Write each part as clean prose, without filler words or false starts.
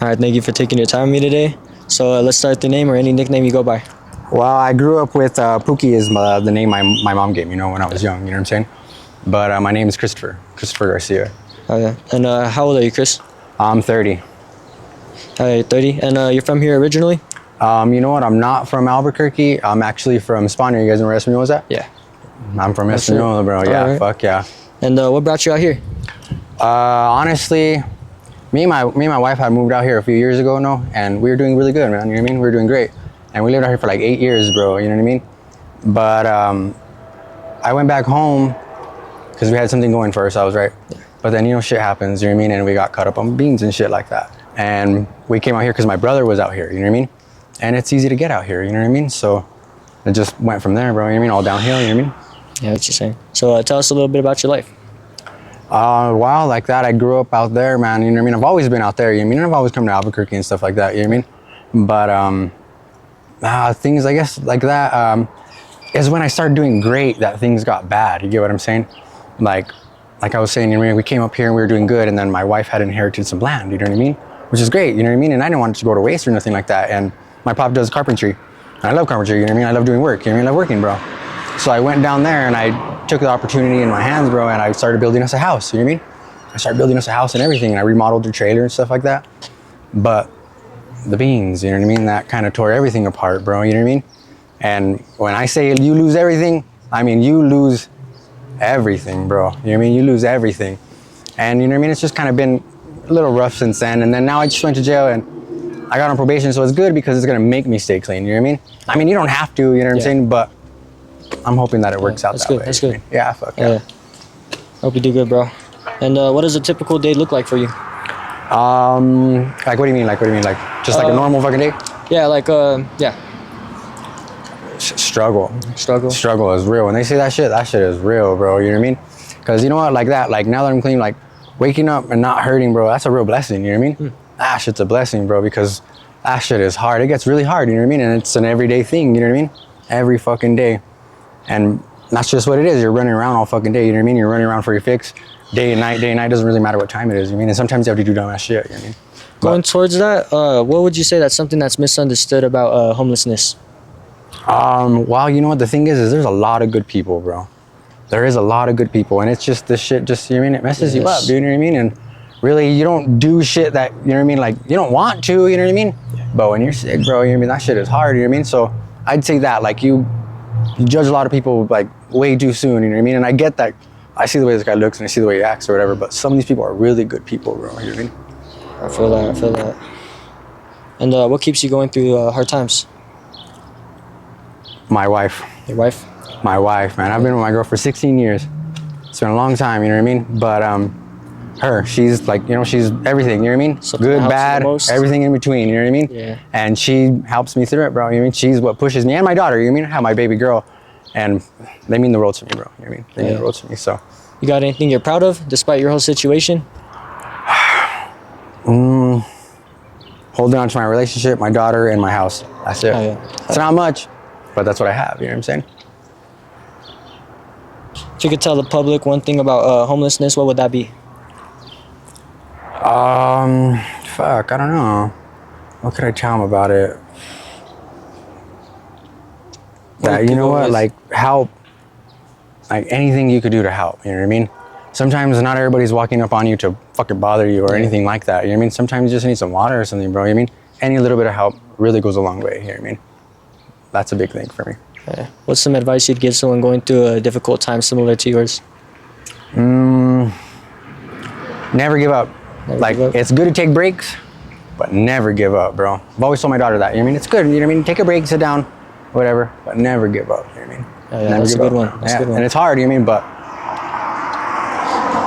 All right, thank you for taking your time with me today. So let's start with the name or any nickname you go by. Well, I grew up with Pookie is the name my mom gave me, when I was young, you know what I'm saying? But my name is Christopher Garcia. Oh yeah. And how old are you, Chris? I'm 30. All right, 30. And you're from here originally? You know what? I'm not from Albuquerque. I'm actually from Espanola. You guys know where Espanola is at? Yeah. I'm from Espanola, bro. Yeah, right. fuck yeah. And what brought you out here? Honestly, me and my wife had moved out here a few years ago, and we were doing really good, man. You know what I mean? We were doing great. And we lived out here for like 8 years, bro. You know what I mean? But I went back home because we had something going for ourselves, right? Yeah. But then, shit happens, you know what I mean? And we got caught up on beans and shit like that. And we came out here because my brother was out here, you know what I mean? And it's easy to get out here, you know what I mean? So it just went from there, bro, you know what I mean? All downhill, you know what I mean? Yeah, what you're saying. So tell us a little bit about your life. Wow, like that, I grew up out there, man, you know what I mean? I've always been out there, you know what I mean? I've always come to Albuquerque and stuff like that, you know what I mean? But things, I guess, like that is when I started doing great that things got bad, you get what I'm saying? Like I was saying, you know, we came up here and we were doing good, and then my wife had inherited some land, you know what I mean? Which is great, you know what I mean? And I didn't want it to go to waste or nothing like that. And my pop does carpentry. And I love carpentry, you know what I mean? I love doing work, you know what I mean? I love working, bro. So I went down there and I took the opportunity in my hands, bro, and I started building us a house, you know what I mean? I started building us a house and everything, and I remodeled the trailer and stuff like that. But the beans, you know what I mean? That kind of tore everything apart, bro, you know what I mean? And when I say you lose everything, I mean you lose everything, bro. You know what I mean? You lose everything. And you know what I mean? It's just kind of been a little rough since then. And then now I just went to jail and I got on probation, so it's good because it's gonna make me stay clean, you know what I mean? I mean, you don't have to, you know what I'm saying? But I'm hoping that it works out that way. That's good. Yeah, fuck yeah. Hope you do good, bro. And what does a typical day look like for you? Like what do you mean? Like just like a normal fucking day? Yeah, like yeah. Struggle Struggle is real. When they say that shit is real, bro. You know what I mean? Because you know what, like that, like now that I'm clean, like waking up and not hurting, bro, that's a real blessing, you know what I mean? That shit's a blessing, bro, because that shit is hard. It gets really hard, you know what I mean? And it's an everyday thing, you know what I mean? Every fucking day. And that's just what it is. You're running around all fucking day, you know what I mean? You're running around for your fix day and night, doesn't really matter what time it is, you know what I mean? And sometimes you have to do dumbass shit, you know what I mean? Going towards that, what would you say that's something that's misunderstood about homelessness? Well, you know what the thing is there's a lot of good people, bro. There is a lot of good people, and it's just this shit just, you know what I mean, it messes you up, dude, you know what I mean? And really, you don't do shit that, you know what I mean, like, you don't want to, you know what I mean? But when you're sick, bro, you know what I mean, that shit is hard, you know what I mean? So I'd say that, like, you judge a lot of people, like, way too soon, you know what I mean? And I get that. I see the way this guy looks, and I see the way he acts or whatever, but some of these people are really good people, bro, you know what I mean? I feel that. And what keeps you going through hard times? My wife. Your wife? My wife, man. I've been with my girl for 16 years. It's been a long time, you know what I mean? But her, she's like, you know, she's everything, you know what I mean? Something good, bad, everything in between, you know what I mean? Yeah. And she helps me through it, bro, you know what I mean? She's what pushes me, and my daughter, you know what I mean? I have my baby girl, and they mean the world to me, bro, you know what I mean? They mean the world to me, so. You got anything you're proud of, despite your whole situation? Holding on to my relationship, my daughter, and my house. That's it. Oh, yeah. It's not much, but that's what I have, you know what I'm saying? If you could tell the public one thing about homelessness, what would that be? Fuck, I don't know. What could I tell them about it? That, you know what, like, help, like, anything you could do to help, you know what I mean? Sometimes not everybody's walking up on you to fucking bother you or anything like that, you know what I mean? Sometimes you just need some water or something, bro, you know what I mean? Any little bit of help really goes a long way, you know what I mean? That's a big thing for me. What's some advice you'd give someone going through a difficult time similar to yours? Never give up. It's good to take breaks, but never give up, bro. I've always told my daughter that, you know what I mean? It's good, you know what I mean? Take a break, sit down, whatever, but never give up, you know what I mean? Yeah, that's a good one. That's a good one. And it's hard, you know what I mean? But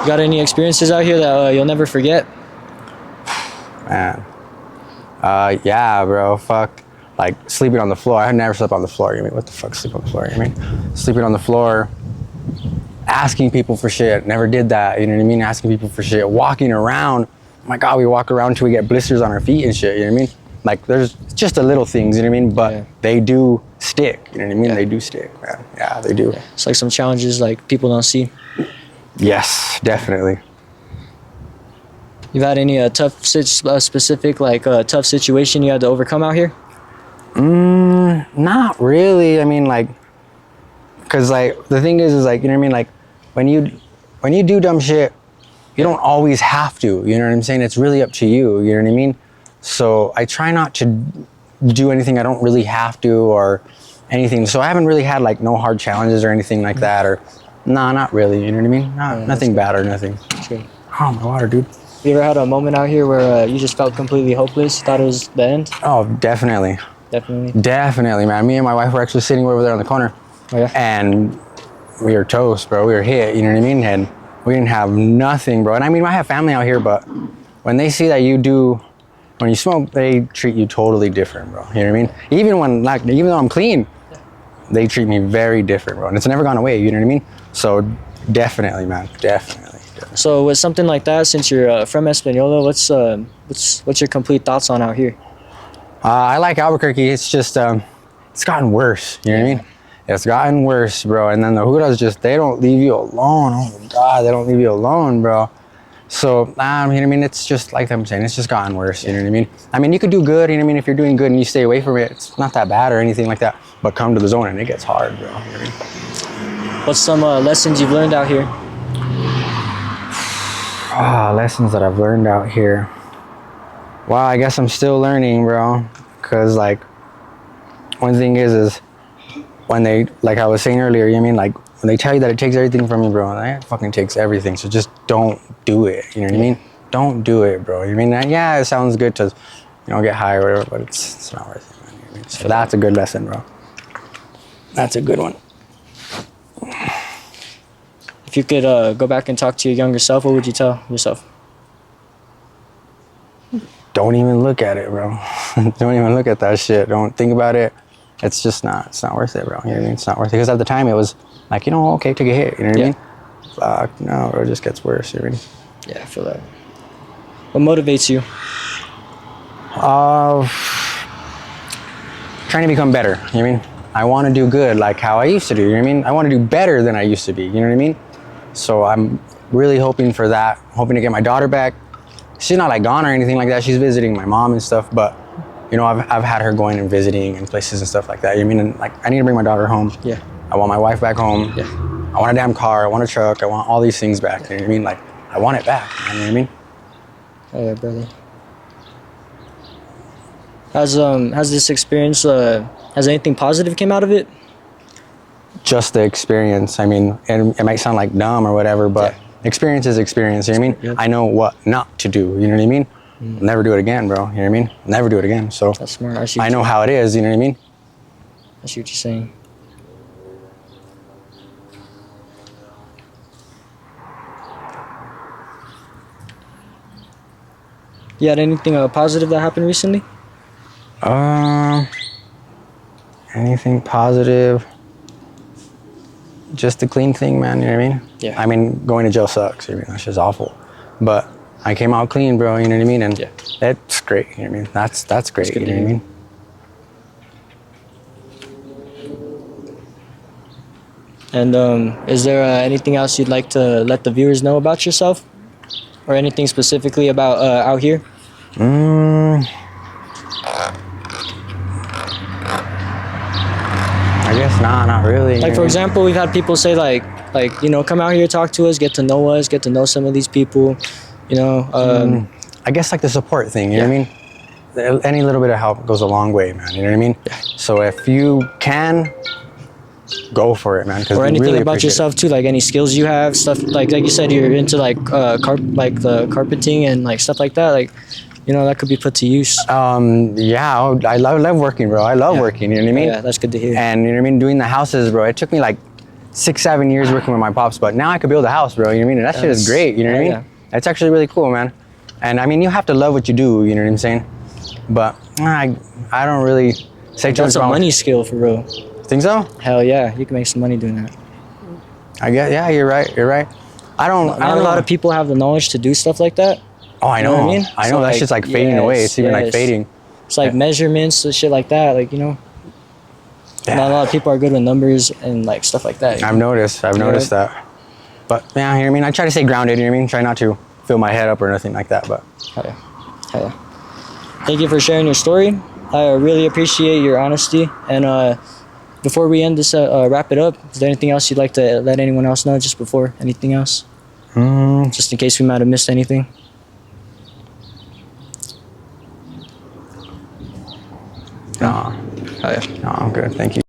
you got any experiences out here that you'll never forget? Man. Yeah, bro, fuck. Like, sleeping on the floor. I never slept on the floor, you know what I mean? What the fuck, sleep on the floor, you know what I mean? Sleeping on the floor, asking people for shit, never did that, you know what I mean? Asking people for shit, walking around. Oh my God, we walk around until we get blisters on our feet and shit, you know what I mean? Like, there's just the little things, you know what I mean? But they do stick, you know what I mean? They do stick, man. Yeah, they do. It's like some challenges like people don't see. Yes, definitely. You've had any specific like tough situation you had to overcome out here? Not really. I mean, like, cause like the thing is like, you know what I mean? Like, when you do dumb shit, you don't always have to. You know what I'm saying? It's really up to you. You know what I mean? So I try not to do anything I don't really have to or anything. So I haven't really had like no hard challenges or anything like that. Or nah, not really. You know what I mean? Nothing bad or nothing. Good. Oh, my water, dude. You ever had a moment out here where you just felt completely hopeless, thought it was the end? Oh, definitely. Definitely, man. Me and my wife were actually sitting over there on the corner. Oh, yeah? And we were toast, bro. We were hit, you know what I mean? And we didn't have nothing, bro. And I mean, I have family out here, but when they see that when you smoke, they treat you totally different, bro. You know what I mean? Even though I'm clean, they treat me very different, bro. And it's never gone away, you know what I mean? So definitely, man. Definitely. So with something like that, since you're from Espanola, what's your complete thoughts on out here? I like Albuquerque. It's just, it's gotten worse. You know what I mean? It's gotten worse, bro. And then the Hoodas they don't leave you alone. Oh my God, they don't leave you alone, bro. So, you know what I mean? It's just like I'm saying, it's just gotten worse. You know what I mean? I mean, you could do good. You know what I mean? If you're doing good and you stay away from it, it's not that bad or anything like that. But come to the zone and it gets hard, bro. You know what I mean? What's some lessons you've learned out here? Lessons that I've learned out here. Well, I guess I'm still learning, bro. Cause like, one thing is when they, like I was saying earlier, you know what I mean? Like when they tell you that it takes everything from you, bro, that fucking takes everything. So just don't do it. You know what I mean? Don't do it, bro. You mean, yeah, it sounds good to, get high or whatever, but it's not worth it, man. You know what I mean? So that's a good lesson, bro. That's a good one. If you could go back and talk to your younger self, what would you tell yourself? Don't even look at it, bro. Don't even look at that shit. Don't think about it. It's just it's not worth it, bro. You know what I mean? It's not worth it. Because at the time it was like, okay, take a hit. You know what I mean? Fuck, no, bro, it just gets worse. You know what I mean? Yeah, I feel that. What motivates you? Trying to become better. You know what I mean? I want to do good like how I used to do. You know what I mean? I want to do better than I used to be. You know what I mean? So I'm really hoping for that. Hoping to get my daughter back. She's not like gone or anything like that. She's visiting my mom and stuff, but I've had her going and visiting and places and stuff like that. You know what I mean? And like I need to bring my daughter home. Yeah. I want my wife back home. Yeah. I want a damn car. I want a truck. I want all these things back. You know what I mean? Like I want it back. You know what I mean? Oh yeah, brother. Has this experience has anything positive came out of it? Just the experience. I mean, and it might sound like dumb or whatever, but experience is experience. You know what I mean? I know what not to do. You know what I mean? I'll never do it again, bro. You know what I mean? I'll never do it again. So that's smart. I know how it is. You know what I mean? I see what you're saying. You had anything positive that happened recently? Anything positive? Just the clean thing, man. You know what I mean? Yeah. I mean, going to jail sucks. You know what I mean? That's just awful. But I came out clean, bro. You know what I mean? And that's great. You know what I mean? That's great. You know what I mean? And is there anything else you'd like to let the viewers know about yourself, or anything specifically about out here? I guess not really. Like for example, we've had people say like come out here, talk to us, get to know some of these people. I guess like the support thing. You know what I mean? Any little bit of help goes a long way, man. You know what I mean? Yeah. So if you can, go for it, man. Or anything really about yourself too, like any skills you have, stuff like you said, you're into like the carpeting and like stuff like that, like that could be put to use. Yeah, I love working, bro. I love working. You know what I mean? Yeah, that's good to hear. And you know what I mean, doing the houses, bro. It took me like 6-7 years working with my pops, but now I could build a house, bro. You know what I mean? And that shit is great. You know what I mean? Yeah. It's actually really cool, man. And I mean, you have to love what you do. You know what I'm saying? But I don't really say too much. That's a money skill for real. Think so? Hell yeah, you can make some money doing that. I guess, yeah, you're right. I don't know. A lot of people have the knowledge to do stuff like that. Oh, I know. You know what I mean? I know. That's just like fading away. It's even like fading. It's like measurements and shit like that. Like, Yeah. Not a lot of people are good with numbers and like stuff like that. I've noticed that. But yeah, you know what I mean? I try to stay grounded, you know what I mean? Try not to fill my head up or nothing like that. But Hell yeah. Hell yeah. Thank you for sharing your story. I really appreciate your honesty. And before we end this, wrap it up, is there anything else you'd like to let anyone else know just before anything else? Just in case we might have missed anything. no, Oh, yeah. no, I'm good. Thank you.